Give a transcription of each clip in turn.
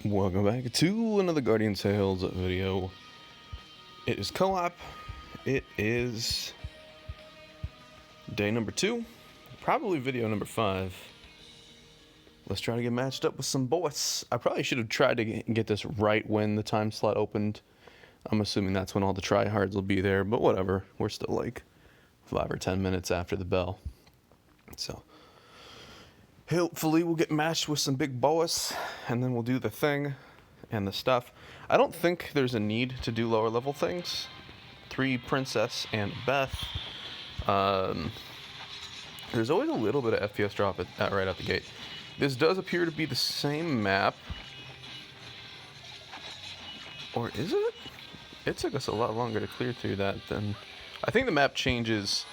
Welcome back to another Guardian Tales video. It is co-op. It is day number 2, probably video number 5. Let's try to get matched up with some boys. I probably should have tried to get this right when the time slot opened. I'm assuming that's when all the tryhards will be there, but whatever. We're still like 5 or 10 minutes after the bell. So hopefully we'll get matched with some big boys, and then we'll do the thing and the stuff. I don't think there's a need to do lower level things. 3 Princess and Beth. There's always a little bit of FPS drop right out the gate. This does appear to be the same map. Or is it? It took us a lot longer to clear through that than... I think the map changes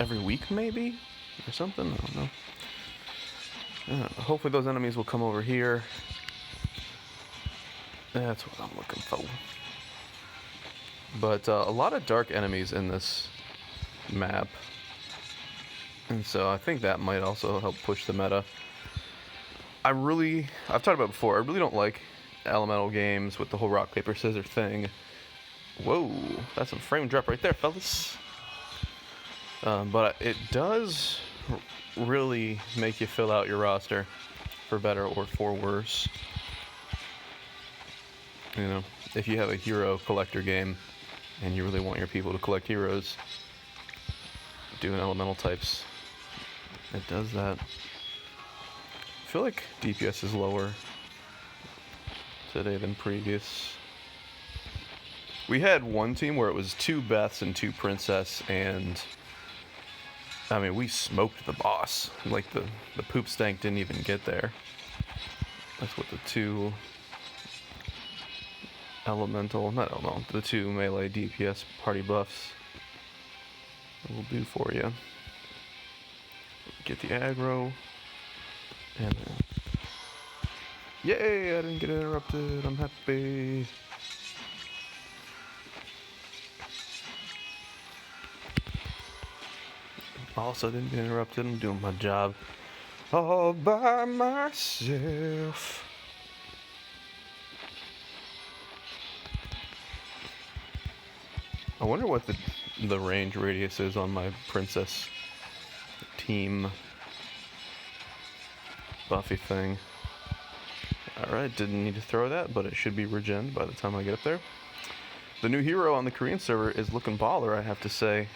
every week, maybe? Or something? I don't know. Hopefully those enemies will come over here. That's what I'm looking for. But a lot of dark enemies in this map. And so I think that might also help push the meta. I've talked about it before, I really don't like elemental games with the whole rock, paper, scissors thing. Whoa, that's some frame drop right there, fellas. But it does really make you fill out your roster for better or for worse. You know, if you have a hero collector game and you really want your people to collect heroes, doing elemental types, it does that. I feel like DPS is lower today than previous. We had one team where it was 2 Beths and 2 Princess, and I mean, we smoked the boss. Like, the poop stank didn't even get there. That's what the 2 the 2 melee DPS party buffs will do for you. Get the aggro, and yay! I didn't get interrupted. I'm happy. Also didn't get interrupted. I'm doing my job all by myself. I wonder what the range radius is on my Princess team Buffy thing. Alright, didn't need to throw that, but it should be regened by the time I get up there. The new hero on the Korean server is looking baller, I have to say.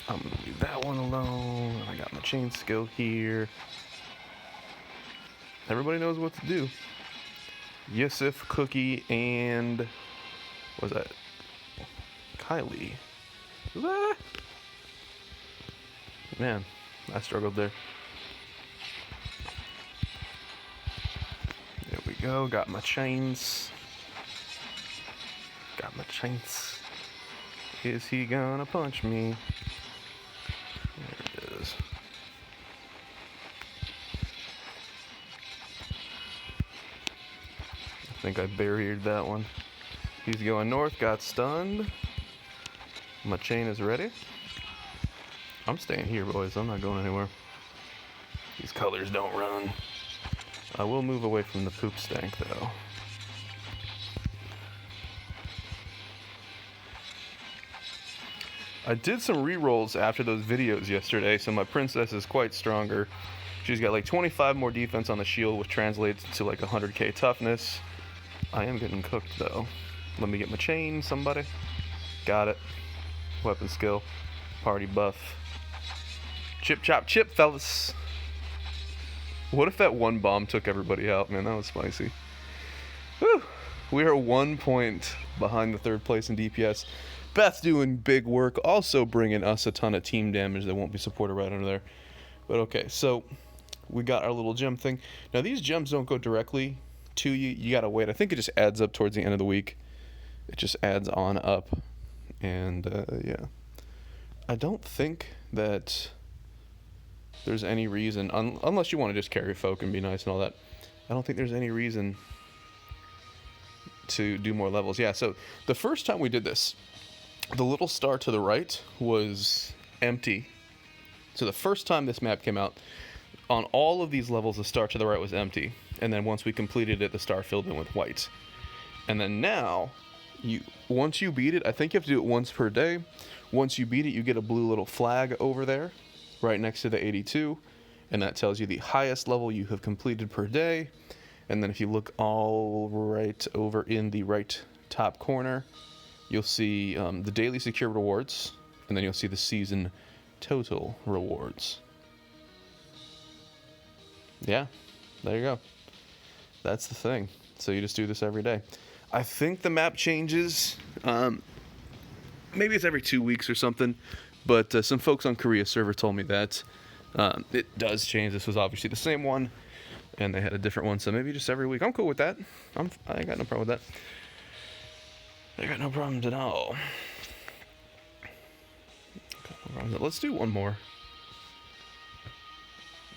I'm gonna leave that one alone. I got my chain skill here. Everybody knows what to do. Yusuf, Cookie, and what was that? Kylie. Man, I struggled there. There we go. Got my chains. Got my chains. Is he gonna punch me? There it is. I think I barriered that one. He's going north, got stunned. My chain is ready. I'm staying here, boys. I'm not going anywhere. These colors don't run. I will move away from the poop stank, though. I did some rerolls after those videos yesterday, so my Princess is quite stronger. She's got like 25 more defense on the shield, which translates to like 100k toughness. I am getting cooked, though. Let me get my chain, somebody. Got it. Weapon skill. Party buff. Chip, chop, chip, fellas. What if that one bomb took everybody out? Man, that was spicy. Whew. We are 1 point behind the 3rd place in DPS. Beth doing big work, also bringing us a ton of team damage that won't be supported right under there. But okay, so we got our little gem thing. Now, these gems don't go directly to you. You gotta wait. I think it just adds up towards the end of the week. It just adds on up. And, yeah. I don't think that there's any reason, unless you want to just carry folk and be nice and all that, I don't think there's any reason to do more levels. Yeah, so the first time we did this, the little star to the right was empty. So the first time this map came out, on all of these levels, the star to the right was empty, and then once we completed it, the star filled in with white. And then now, once you beat it, I think you have to do it once per day. Once you beat it, you get a blue little flag over there, right next to the 82, and that tells you the highest level you have completed per day. And then if you look all right over in the right top corner, you'll see the daily secure rewards, and then you'll see the season total rewards. Yeah, there you go. That's the thing. So you just do this every day. I think the map changes. Maybe it's every 2 weeks or something, but some folks on Korea server told me that it does change. This was obviously the same one, and they had a different one, so maybe just every week. I'm cool with that. I ain't got no problem with that. I got no problems at all. Let's do one more.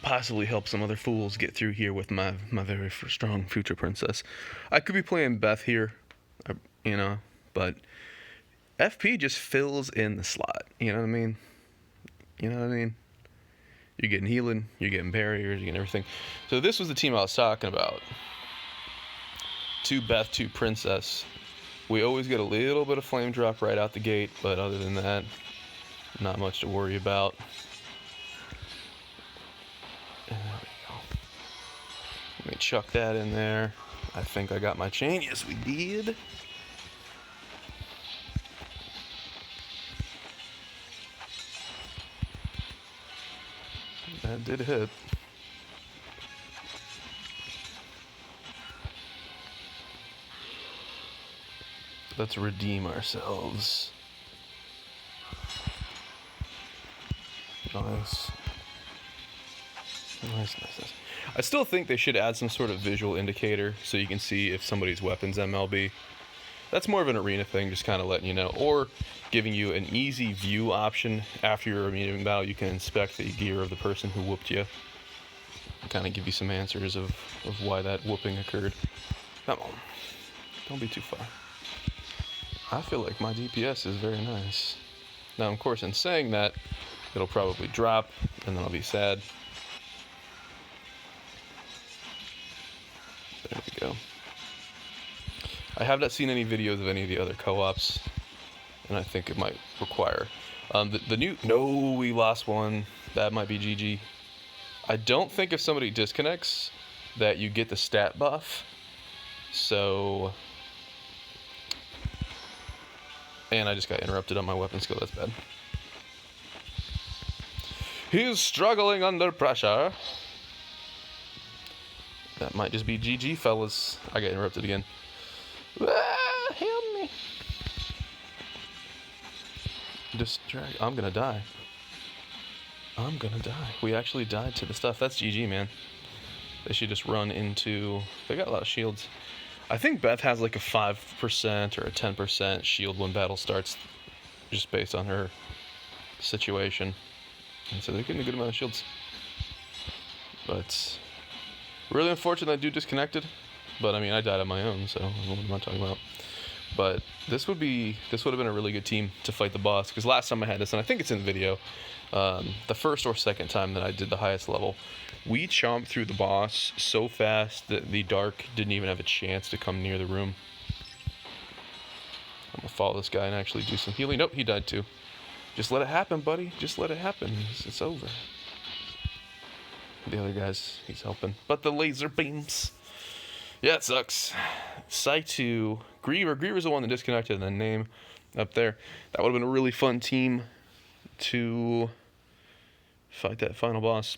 Possibly help some other fools get through here with my very strong future princess. I could be playing Beth here, but FP just fills in the slot. You know what I mean? You're getting healing, you're getting barriers, you're getting everything. So this was the team I was talking about. 2 Beth, 2 Princess. We always get a little bit of flame drop right out the gate, but other than that, not much to worry about. And there we go. Let me chuck that in there. I think I got my chain. Yes, we did. That did hit. Let's redeem ourselves. Nice. Nice. I still think they should add some sort of visual indicator so you can see if somebody's weapon's MLB. That's more of an arena thing, just kind of letting you know. Or giving you an easy view option after your arena battle. You can inspect the gear of the person who whooped you. Kind of give you some answers of why that whooping occurred. Come on. Don't be too far. I feel like my DPS is very nice. Now, of course, in saying that, it'll probably drop, and then I'll be sad. There we go. I have not seen any videos of any of the other co-ops, and I think it might require. The new... No, we lost one. That might be GG. I don't think if somebody disconnects that you get the stat buff. So... And I just got interrupted on my weapon skill. That's bad. He's struggling under pressure. That might just be GG, fellas. I got interrupted again. Ah, help me. I'm gonna die. We actually died to the stuff. That's GG, man. They should just run into... They got a lot of shields. I think Beth has like a 5% or a 10% shield when battle starts, just based on her situation. And so they're getting a good amount of shields. But really unfortunate that dude disconnected. But I mean, I died on my own, so what am I talking about? But this would have been a really good team to fight the boss, because last time I had this, and I think it's in the video, the first or second time that I did the highest level, we chomped through the boss so fast that the dark didn't even have a chance to come near the room. I'm gonna follow this guy and actually do some healing. Nope, he died too. Just let it happen, buddy. Just let it happen. It's over. The other guy's, he's helping. But the laser beams. Yeah, it sucks. Saitu, Griever's the one that disconnected, and then name up there. That would have been a really fun team to fight that final boss.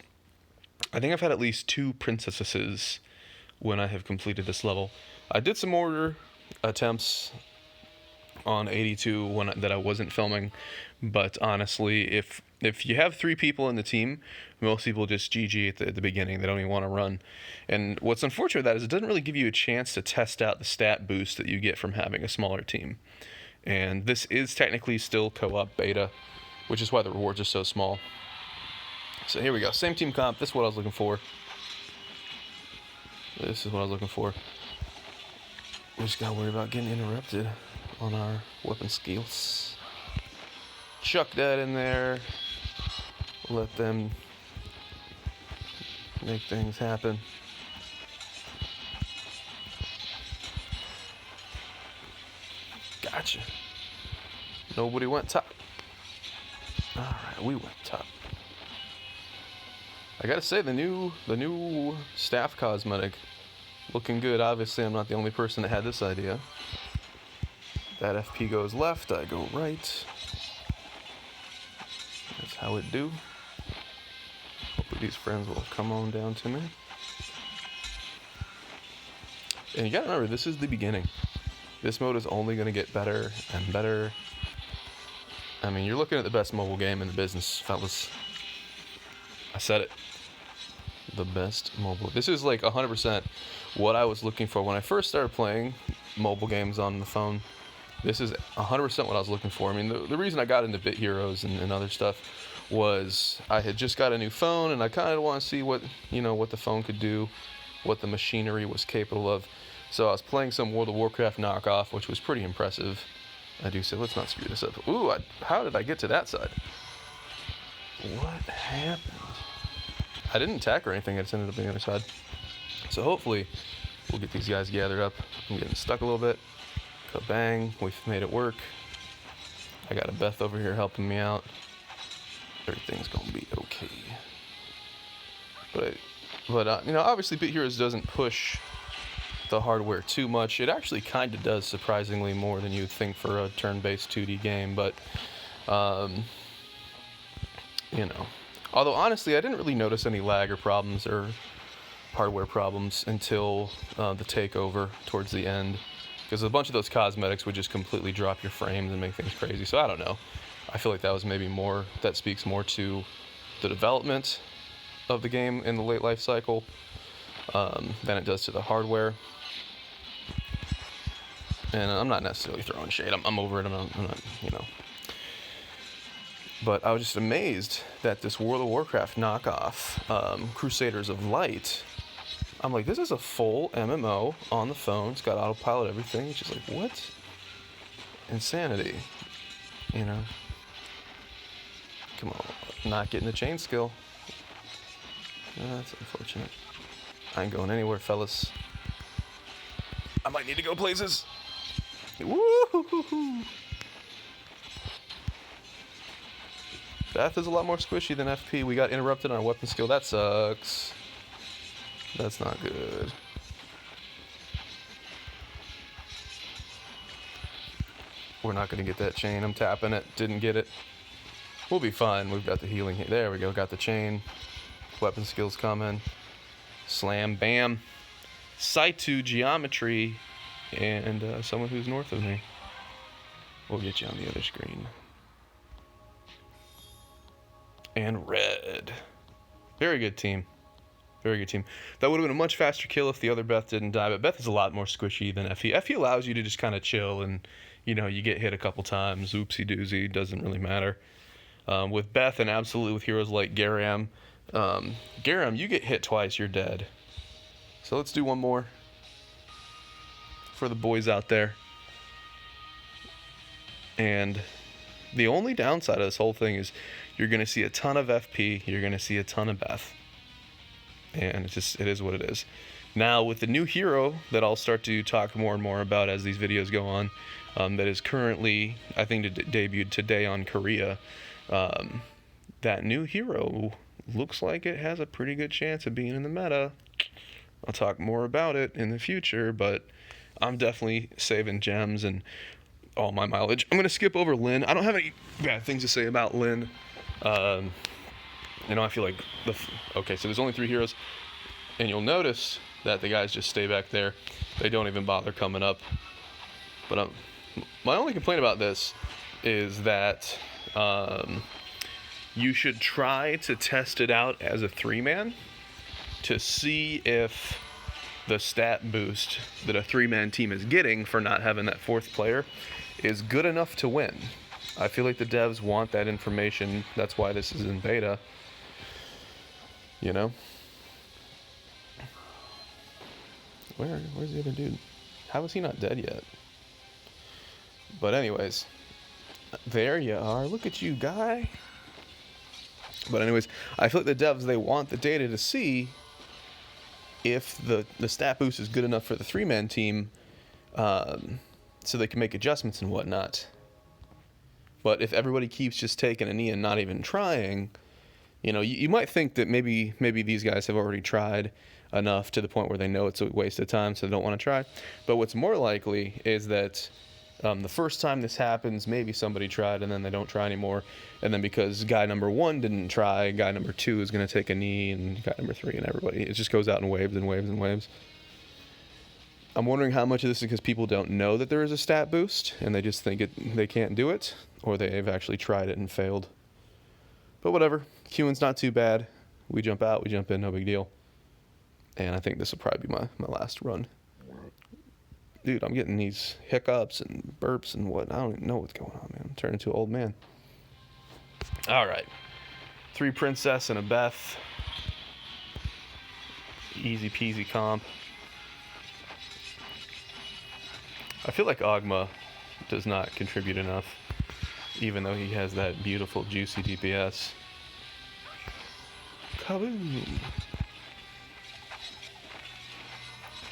I think I've had at least 2 princesses when I have completed this level. I did some more attempts on 82 that I wasn't filming, but honestly, if you have 3 people in the team, most people just GG at the beginning. They don't even want to run. And what's unfortunate with that is it doesn't really give you a chance to test out the stat boost that you get from having a smaller team. And this is technically still co-op beta, which is why the rewards are so small. So here we go. Same team comp. This is what I was looking for. We just gotta worry about getting interrupted on our weapon skills. Chuck that in there. Let them Make things happen. Gotcha. Nobody went top. Alright, we went top. I gotta say, the new staff cosmetic looking good. Obviously, I'm not the only person that had this idea. That FP goes left, I go right. That's how it do. Hopefully these friends will come on down to me. And you gotta remember, this is the beginning. This mode is only gonna get better and better. I mean, you're looking at the best mobile game in the business, fellas. I said it. The best mobile. This is like 100% what I was looking for when I first started playing mobile games on the phone. This is 100% what I was looking for. I mean, the reason I got into Bit Heroes and other stuff was I had just got a new phone and I kind of want to see what the phone could do, what the machinery was capable of. So I was playing some World of Warcraft knockoff, which was pretty impressive. I do say, let's not screw this up. Ooh, how did I get to that side? What happened? I didn't attack or anything, I just ended up on the other side. So hopefully, we'll get these guys gathered up. I'm getting stuck a little bit. Kabang, we've made it work. I got a Beth over here helping me out. Everything's gonna be okay. But obviously Bit Heroes doesn't push the hardware too much. It actually kind of does, surprisingly, more than you'd think for a turn-based 2D game, but although honestly I didn't really notice any lag or problems or hardware problems until the takeover towards the end, because a bunch of those cosmetics would just completely drop your frames and make things crazy. So I don't know, I feel like that was maybe more, that speaks more to the development of the game in the late life cycle than it does to the hardware. And I'm not necessarily throwing shade. I'm over it. I'm not. But I was just amazed that this World of Warcraft knockoff, Crusaders of Light, I'm like, this is a full MMO on the phone. It's got autopilot, everything. It's just like, what? Insanity. Come on. Not getting the chain skill. That's unfortunate. I ain't going anywhere, fellas. I might need to go places. Woo-hoo-hoo-hoo. Beth is a lot more squishy than FP. We got interrupted on our weapon skill. That sucks. That's not good. We're not going to get that chain. I'm tapping it. Didn't get it. We'll be fine. We've got the healing here. There we go. Got the chain. Weapon skills coming. Slam. Bam. Saitu geometry. And someone who's north of me. We'll get you on the other screen. And red. Very good team. Very good team. That would have been a much faster kill if the other Beth didn't die, but Beth is a lot more squishy than FE. FE allows you to just kind of chill and, you get hit a couple times. Oopsie doozy. Doesn't really matter. With Beth and absolutely with heroes like Garam, you get hit twice, you're dead. So let's do one more. For the boys out there. And the only downside of this whole thing is you're going to see a ton of FP, you're going to see a ton of Beth. And it is what it is. Now, with the new hero that I'll start to talk more and more about as these videos go on, that is currently, I think, debuted today on Korea, that new hero looks like it has a pretty good chance of being in the meta. I'll talk more about it in the future, but I'm definitely saving gems and all my mileage. I'm going to skip over Lynn. I don't have any bad things to say about Lynn. I feel like okay, so there's only 3 heroes, and you'll notice that the guys just stay back there. They don't even bother coming up. But my only complaint about this is that you should try to test it out as a 3-man to see if the stat boost that a 3-man team is getting for not having that 4th player is good enough to win. I feel like the devs want that information. That's why this is in beta. Where's the other dude? How is he not dead yet? But anyways, there you are. Look at you, guy. But anyways, I feel like the devs, they want the data to see if the stat boost is good enough for the 3-man team, so they can make adjustments and whatnot. But if everybody keeps just taking a knee and not even trying, you know, you might think that maybe these guys have already tried enough to the point where they know it's a waste of time, so they don't want to try. But what's more likely is that the first time this happens, maybe somebody tried and then they don't try anymore. And then because guy number 1 didn't try, guy number 2 is going to take a knee, and guy number 3 and everybody. It just goes out in waves and waves and waves. I'm wondering how much of this is because people don't know that there is a stat boost and they just think they can't do it, or they've actually tried it and failed. But whatever. Queuing's not too bad. We jump out, we jump in, no big deal. And I think this will probably be my last run. Dude, I'm getting these hiccups and burps and what. I don't even know what's going on, man. I'm turning into an old man. All right. 3 Princess and a Beth. Easy peasy comp. I feel like Ogma does not contribute enough, even though he has that beautiful, juicy DPS. Kaboom!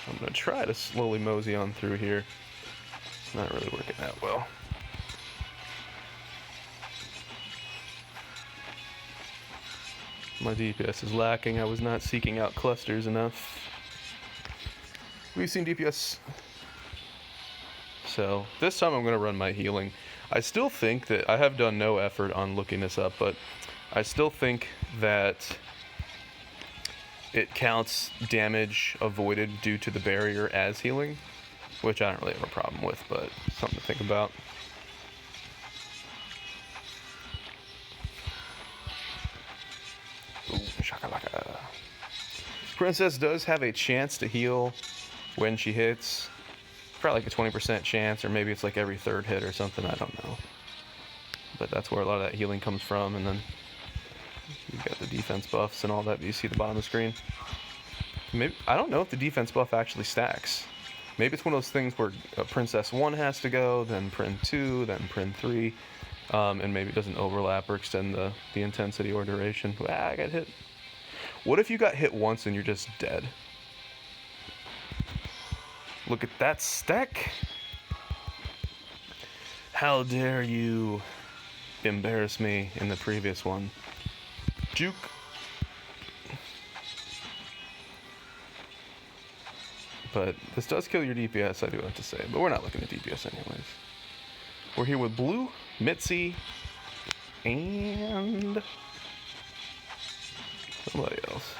I'm going to try to slowly mosey on through here. It's not really working that well. My DPS is lacking. I was not seeking out clusters enough. We've seen DPS. So this time I'm going to run my healing. I still think that I have done no effort on looking this up, but I still think that it counts damage avoided due to the barrier as healing, which I don't really have a problem with, but something to think about. Ooh, shakalaka. Princess does have a chance to heal when she hits. Probably like a 20% chance, or maybe it's like every 3rd hit or something, I don't know. But that's where a lot of that healing comes from, and then you've got the defense buffs and all that you see at the bottom of the screen. Maybe, I don't know if the defense buff actually stacks. Maybe it's one of those things where Princess 1 has to go, then Prin 2, then Prin 3, and maybe it doesn't overlap or extend the intensity or duration. Ah, I got hit. What if you got hit once and you're just dead? Look at that stack. How dare you embarrass me in the previous one. Juke. But this does kill your DPS, I do have to say. But we're not looking at DPS anyways. We're here with Blue, Mitzi, and somebody else.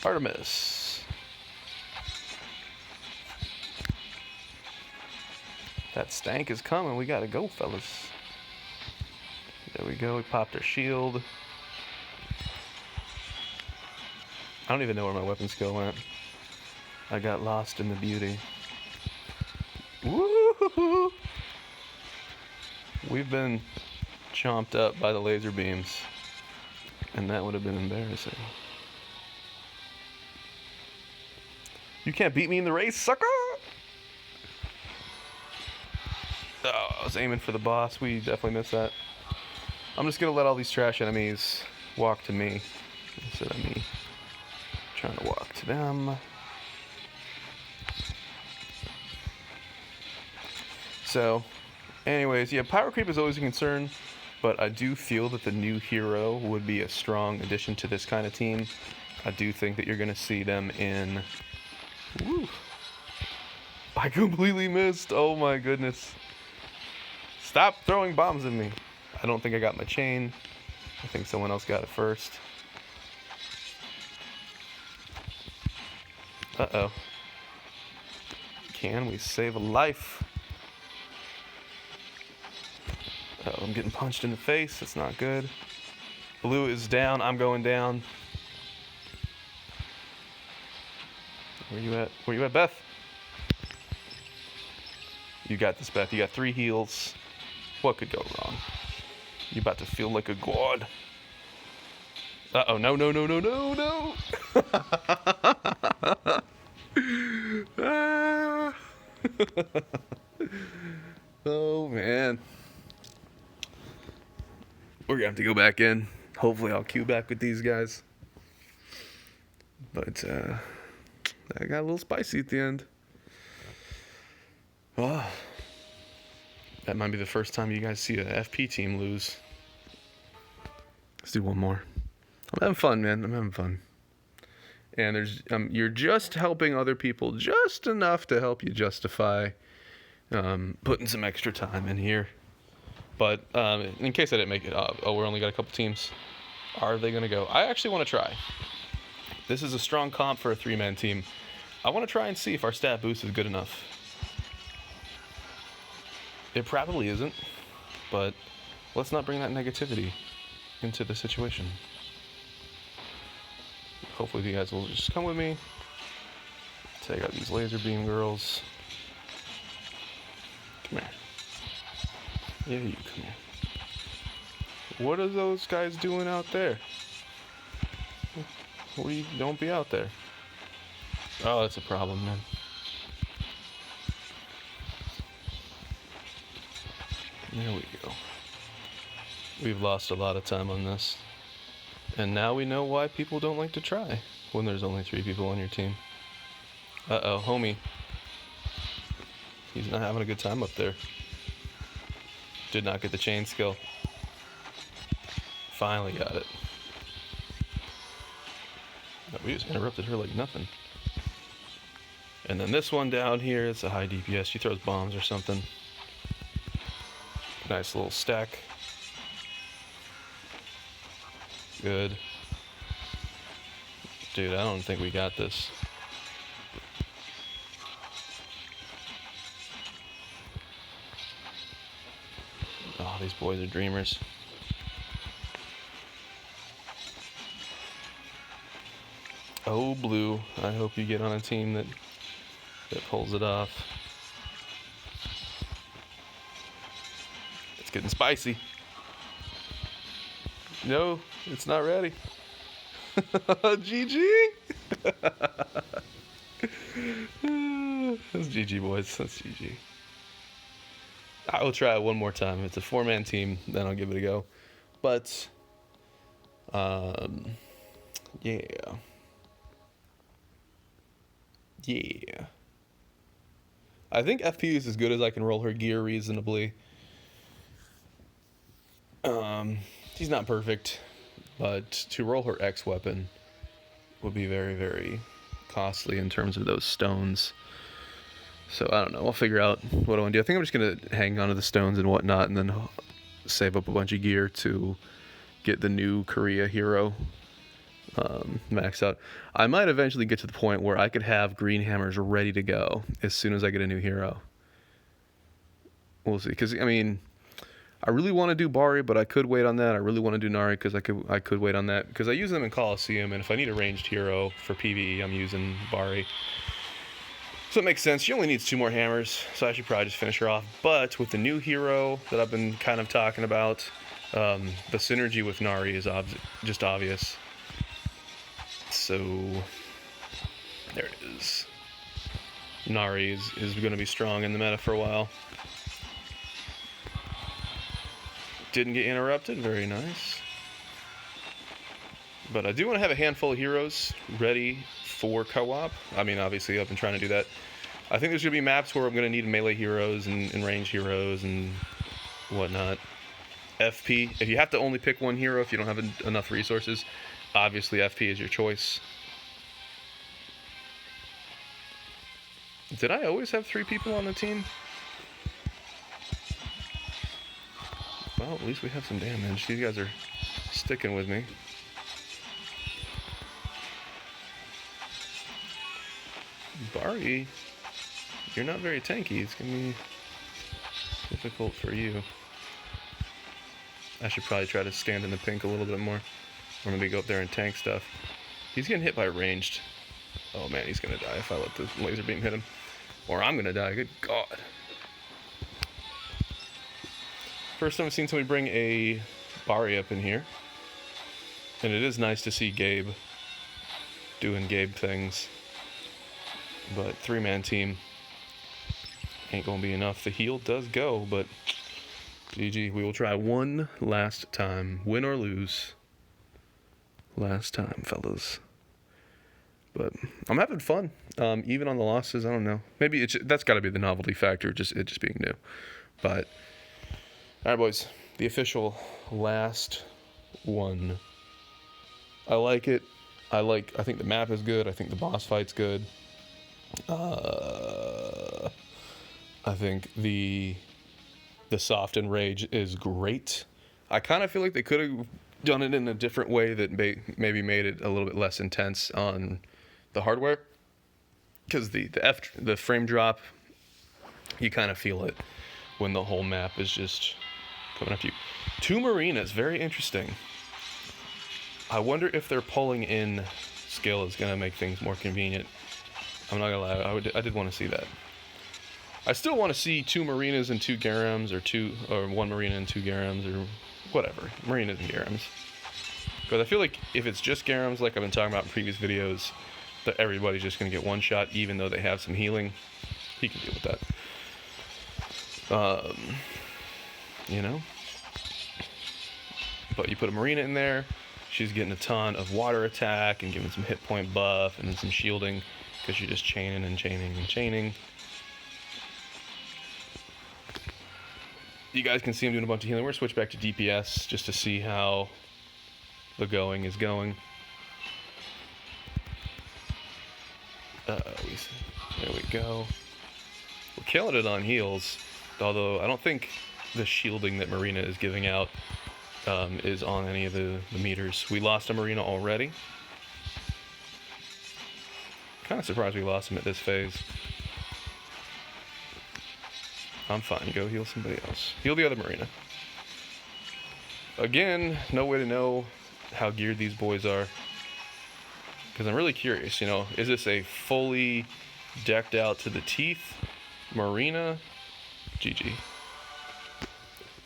Artemis. That stank is coming. We gotta go, fellas. There we go. We popped our shield. I don't even know where my weapon skill went. I got lost in the beauty. Woo-hoo-hoo! We've been chomped up by the laser beams, and that would have been embarrassing. You can't beat me in the race, sucker! Oh, I was aiming for the boss. We definitely missed that. I'm just gonna let all these trash enemies walk to me instead of me trying to walk to them. So, anyways, yeah, power creep is always a concern, but I do feel that the new hero would be a strong addition to this kind of team. I do think that you're gonna see them in... Woo. I completely missed. Oh my goodness. Stop throwing bombs at me. I don't think I got my chain. I think someone else got it first. Uh-oh. Can we save a life? Uh-oh, I'm getting punched in the face. That's not good. Blue is down. I'm going down. Where you at? Where you at, Beth? You got this, Beth. You got 3 heals. What could go wrong? You about to feel like a god. Uh-oh, no, no, no, no, no, no! Ah. Oh, man. We're gonna have to go back in. Hopefully I'll queue back with these guys. But I got a little spicy at the end. Oh, that might be the first time you guys see a FP team lose. Let's do one more. I'm having fun, man. I'm having fun. And there's you're just helping other people just enough to help you justify putting some extra time in here. But in case I didn't make it up, we're only got a couple teams. Are they going to go? I actually want to try. This is a strong comp for a 3-man team. I want to try and see if our stat boost is good enough. It probably isn't, but let's not bring that negativity into the situation. Hopefully you guys will just come with me. Take out these laser beam girls. Come here. Yeah, you come here. What are those guys doing out there? Don't be out there. Oh, that's a problem, man. There we go. We've lost a lot of time on this. And now we know why people don't like to try when there's only 3 people on your team. Uh-oh, homie. He's not having a good time up there. Did not get the chain skill. Finally got it. Oh, we just interrupted her like nothing. And then this one down here, it's a high DPS. She throws bombs or something. Nice little stack. Good. Dude, I don't think we got this. Oh, these boys are dreamers. Oh, blue. I hope you get on a team that pulls it off. It's getting spicy. No, it's not ready. GG. That's GG, boys. That's GG. I will try it one more time. If it's a 4-man team, then I'll give it a go. But, yeah. Yeah. I think FP is as good as I can roll her gear reasonably. She's not perfect, but to roll her X weapon would be very, very costly in terms of those stones. So I don't know. I'll figure out what I want to do. I think I'm just going to hang on to the stones and whatnot and then save up a bunch of gear to get the new Korea hero maxed out. I might eventually get to the point where I could have green hammers ready to go as soon as I get a new hero. We'll see. Because, I mean, I really want to do Bari, but I could wait on that. I really want to do Nari because I could wait on that. Because I use them in Coliseum, and if I need a ranged hero for PvE, I'm using Bari. So it makes sense. She only needs 2 more hammers, so I should probably just finish her off. But with the new hero that I've been kind of talking about, the synergy with Nari is just obvious. So there it is. Nari is going to be strong in the meta for a while. Didn't get interrupted. Very nice. But I do want to have a handful of heroes ready for co-op. I mean, obviously, I've been trying to do that. I think there's going to be maps where I'm going to need melee heroes and range heroes and whatnot. FP, if you have to only pick one hero if you don't have enough resources, obviously FP is your choice. Did I always have 3 people on the team? Well, at least we have some damage. These guys are sticking with me. Bari, you're not very tanky. It's going to be difficult for you. I should probably try to stand in the pink a little bit more. Or maybe go up there and tank stuff. He's getting hit by ranged. Oh man, he's going to die if I let the laser beam hit him. Or I'm going to die. Good God. First time I've seen somebody bring a Bari up in here. And it is nice to see Gabe doing Gabe things. But 3-man team ain't going to be enough. The heal does go, but GG. We will try one last time. Win or lose. last time, fellas. But I'm having fun, even on the losses. I don't know. Maybe that's got to be the novelty factor, it just being new. But all right, boys, the official last one. I like it. I think the map is good. I think the boss fight's good. I think the soft and rage is great. I kind of feel like they could have done it in a different way that maybe made it a little bit less intense on the hardware, because the frame drop, you kind of feel it when the whole map is just coming after you. 2 marinas, very interesting. I wonder if they're pulling in skill is gonna make things more convenient. I'm not gonna lie, I did want to see that. I still want to see 2 marinas and 2 garams, or 1 marina and 2 garams, or whatever, marinas and garams. Because I feel like if it's just garams, like I've been talking about in previous videos, that everybody's just going to get one shot, even though they have some healing. He can deal with that. You know? But you put a marina in there, she's getting a ton of water attack and giving some hit point buff and some shielding, because you're just chaining and chaining and chaining. You guys can see him doing a bunch of healing. We're going to switch back to DPS just to see how the going is going. There we go. We're killing it on heals, although I don't think the shielding that Marina is giving out is on any of the meters. We lost a Marina already. Kind of surprised we lost him at this phase. I'm fine. Go heal somebody else. Heal the other Marina. Again, no way to know how geared these boys are, because I'm really curious, is this a fully decked out to the teeth Marina? GG.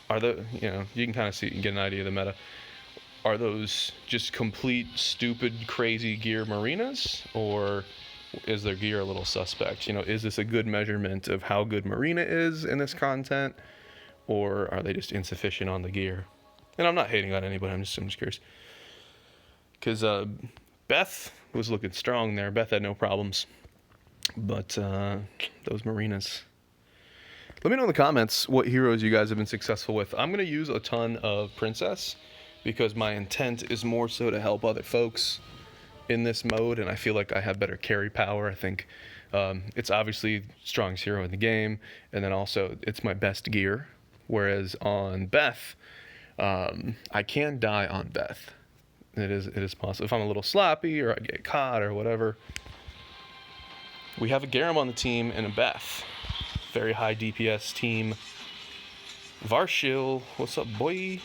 Are you can kind of see, get an idea of the meta. Are those just complete stupid crazy gear Marinas, or is their gear a little suspect? Is this a good measurement of how good Marina is in this content, or are they just insufficient on the gear? And I'm not hating on anybody, I'm just curious. Because Beth was looking strong there. Beth had no problems. But those Marinas. Let me know in the comments what heroes you guys have been successful with. I'm going to use a ton of Princess, because my intent is more so to help other folks in this mode, and I feel like I have better carry power. I think it's obviously strongest hero in the game, and then also it's my best gear. Whereas on Beth, I can die on Beth. It is possible. If I'm a little sloppy or I get caught or whatever. We have a Garam on the team and a Beth. Very high DPS team. Varshil, what's up, boy?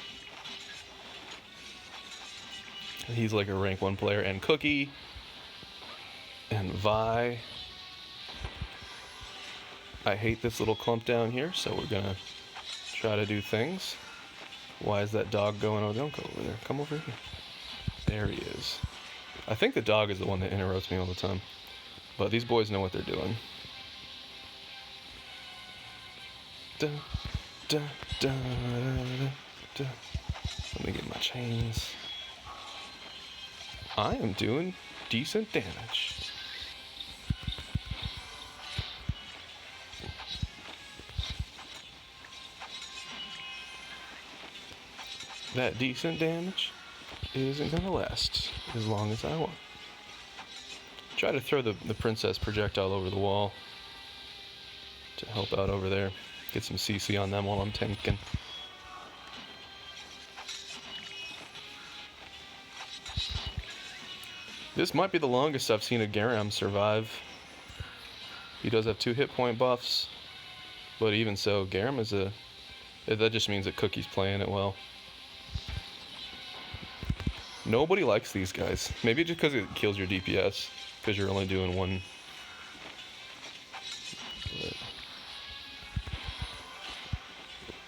He's like a rank 1 player. And Cookie. And Vi. I hate this little clump down here, so we're gonna try to do things. Why is that dog going over there? Don't go over there. Come over here. There he is. I think the dog is the one that interrupts me all the time. But these boys know what they're doing. Dun, dun, dun, dun, dun. Let me get my chains. I am doing decent damage. That decent damage isn't gonna last as long as I want. Try to throw the princess projectile over the wall to help out over there. Get some CC on them while I'm tanking. This might be the longest I've seen a Garam survive. He does have 2 hit point buffs, but even so, Garam is that just means that Cookie's playing it well. Nobody likes these guys. Maybe just because it kills your DPS, because you're only doing one. But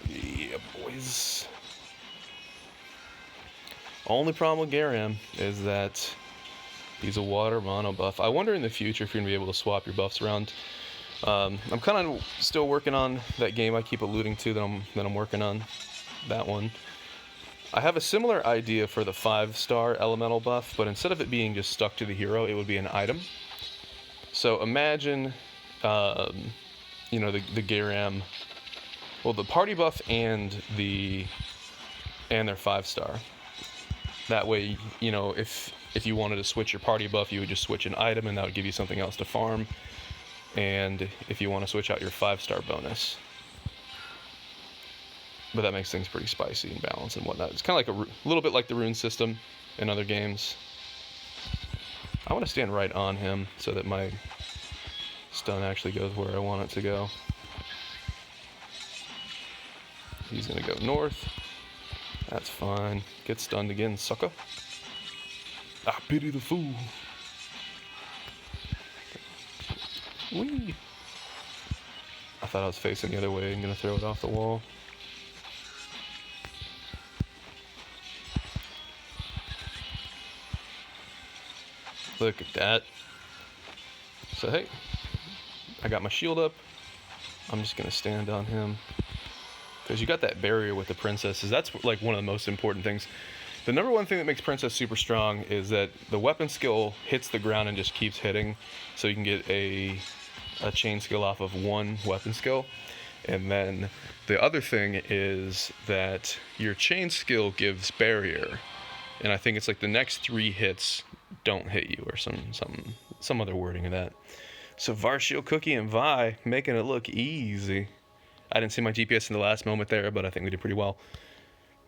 yeah, boys. Only problem with Garam is that he's a water mono buff. I wonder in the future if you're going to be able to swap your buffs around. I'm kind of still working on that game I keep alluding to that I'm working on. That one. I have a similar idea for the 5-star elemental buff, but instead of it being just stuck to the hero, it would be an item. So imagine, you know, the Garam, well, the party buff and their 5-star. That way, you know, if you wanted to switch your party buff, you would just switch an item, and that would give you something else to farm. And if you want to switch out your 5-star bonus. But that makes things pretty spicy and balanced and whatnot. It's kind of like a little bit like the rune system in other games. I want to stand right on him so that my stun actually goes where I want it to go. He's going to go north. That's fine. Get stunned again, sucker. I pity the fool. Whee! I thought I was facing the other way and going to throw it off the wall. Look at that. So hey, I got my shield up. I'm just gonna stand on him because you got that barrier with the princesses. That's like one of the most important things. The number one thing that makes princess super strong is that the weapon skill hits the ground and just keeps hitting, so you can get a chain skill off of one weapon skill. And then the other thing is that your chain skill gives barrier, and I think it's like the next 3 hits don't hit you, or some other wording of that. So Varshil, Cookie, and Vi making it look easy. I didn't see my GPS in the last moment there, but I think we did pretty well.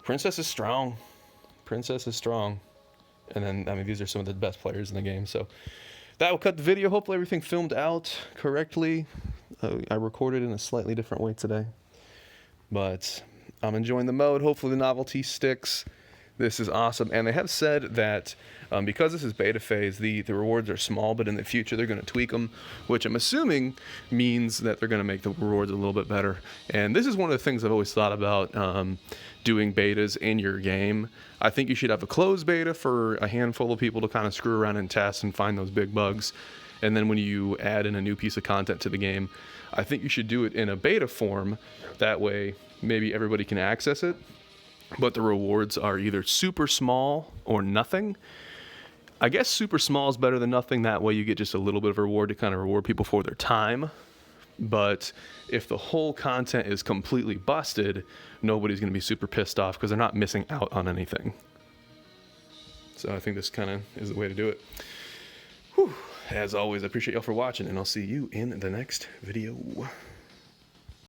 Princess is strong. Princess is strong. And then, I mean, these are some of the best players in the game. So that will cut the video. Hopefully everything filmed out correctly. I recorded in a slightly different way today. But I'm enjoying the mode. Hopefully the novelty sticks. This is awesome. And they have said that because this is beta phase, the rewards are small, but in the future they're going to tweak them, which I'm assuming means that they're going to make the rewards a little bit better. And this is one of the things I've always thought about doing betas in your game. I think you should have a closed beta for a handful of people to kind of screw around and test and find those big bugs. And then when you add in a new piece of content to the game, I think you should do it in a beta form. That way maybe everybody can access it, but the rewards are either super small or nothing. I guess super small is better than nothing. That way you get just a little bit of a reward to kind of reward people for their time. But if the whole content is completely busted, nobody's going to be super pissed off because they're not missing out on anything. So I think this kind of is the way to do it. Whew. As always, I appreciate y'all for watching, and I'll see you in the next video.